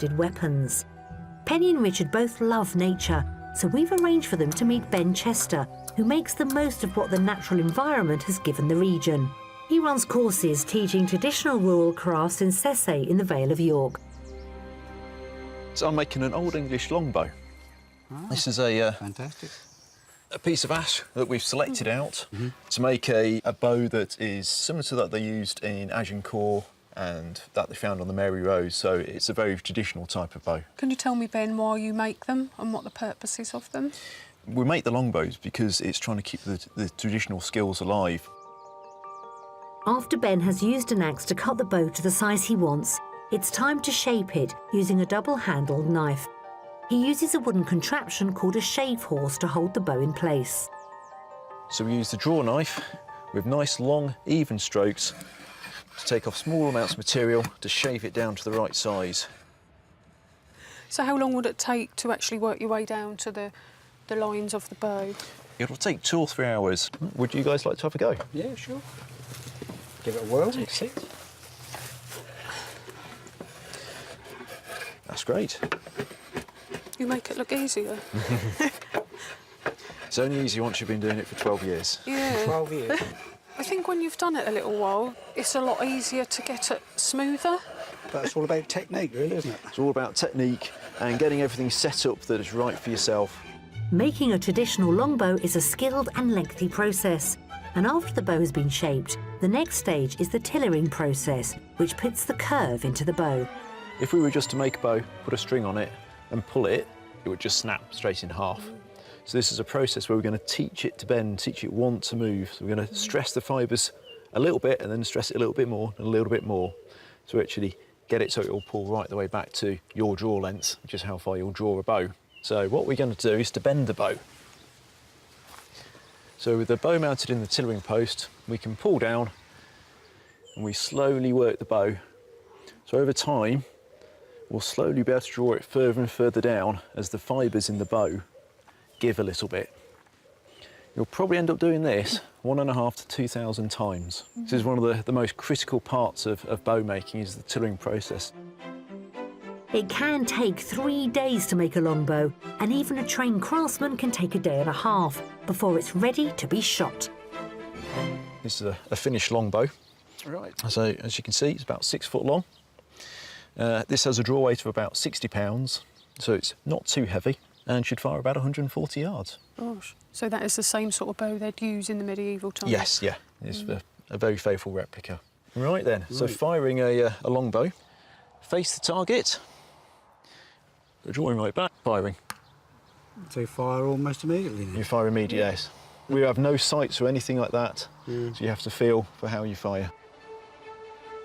handcrafted weapons. Penny and Richard both love nature, so we've arranged for them to meet Ben Chester, who makes the most of what the natural environment has given the region. He runs courses teaching traditional rural crafts in Sessay in the Vale of York. So I'm making an Old English longbow. This is a Fantastic. a piece of ash that we've selected out to make a bow that is similar to that they used in Agincourt and that they found on the Mary Rose, so it's a very traditional type of bow. Can you tell me, Ben, why you make them and what the purpose is of them? We make the longbows because it's trying to keep the traditional skills alive. After Ben has used an axe to cut the bow to the size he wants, it's time to shape it using a double-handled knife. He uses a wooden contraption called a shave horse to hold the bow in place. So we use the draw knife with nice, long, even strokes to take off small amounts of material to shave it down to the right size. So how long would it take to actually work your way down to the lines of the bow? It'll take 2 or 3 hours. Would you guys like to have a go? Yeah, sure. Give it a whirl. Take a seat. That's great. You make it look easier. It's only easy once you've been doing it for 12 years. Yeah. 12 years. I think when you've done it a little while, it's a lot easier to get it smoother. But it's all about technique, really, isn't it? It's all about technique and getting everything set up that is right for yourself. Making a traditional longbow is a skilled and lengthy process. And after the bow has been shaped, the next stage is the tillering process, which puts the curve into the bow. If we were just to make a bow, put a string on it and pull it, it would just snap straight in half. So this is a process where we're going to teach it to bend, teach it want to move. So we're going to stress the fibres a little bit and then stress it a little bit more and a little bit more to actually get it so it will pull right the way back to your draw length, which is how far you'll draw a bow. So what we're going to do is to bend the bow. So with the bow mounted in the tillering post, we can pull down and we slowly work the bow. So over time, we'll slowly be able to draw it further and further down as the fibres in the bow give a little bit. You'll probably end up doing this 1,500 to 2,000 times. This is one of the most critical parts of bow making is the tillering process. It can take 3 days to make a longbow, and even a trained craftsman can take a day and a half before it's ready to be shot. This is a finished longbow. Right. So as you can see, it's about 6 foot long. This has a draw weight of about 60 pounds, so it's not too heavy and should fire about 140 yards. Gosh. So that is the same sort of bow they'd use in the medieval times? Yes, yeah. It's a very faithful replica. Right then, so firing a longbow, face the target, drawing right back, firing. So fire almost immediately then? You fire immediately, yes. We have no sights or anything like that, so you have to feel for how you fire.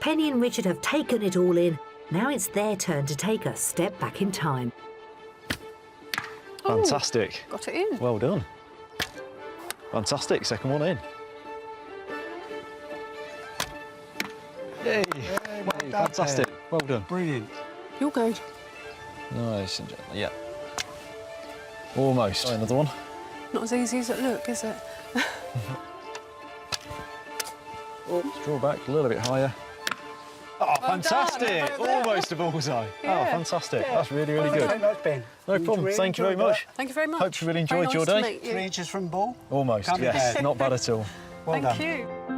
Penny and Richard have taken it all in. Now it's their turn to take a step back in time. Fantastic. Oh, got it in. Well done. Fantastic, second one in. Yay! Well done, Fantastic, Ben. well done. Brilliant. You're good. Nice and gently, yeah. Almost. Another one. Not as easy as it looks, is it? Let's draw back a little bit higher. Oh, fantastic! Almost a bullseye. Yeah. Oh, fantastic. That's really, really good. Thank you very much, Ben. No problem. Thank you very much. Thank you very much. Hope you really Very enjoyed your nice to day. meet you. 3 inches from ball. Almost, Can't be yes. bad. Not bad at all. Well Thank done. you.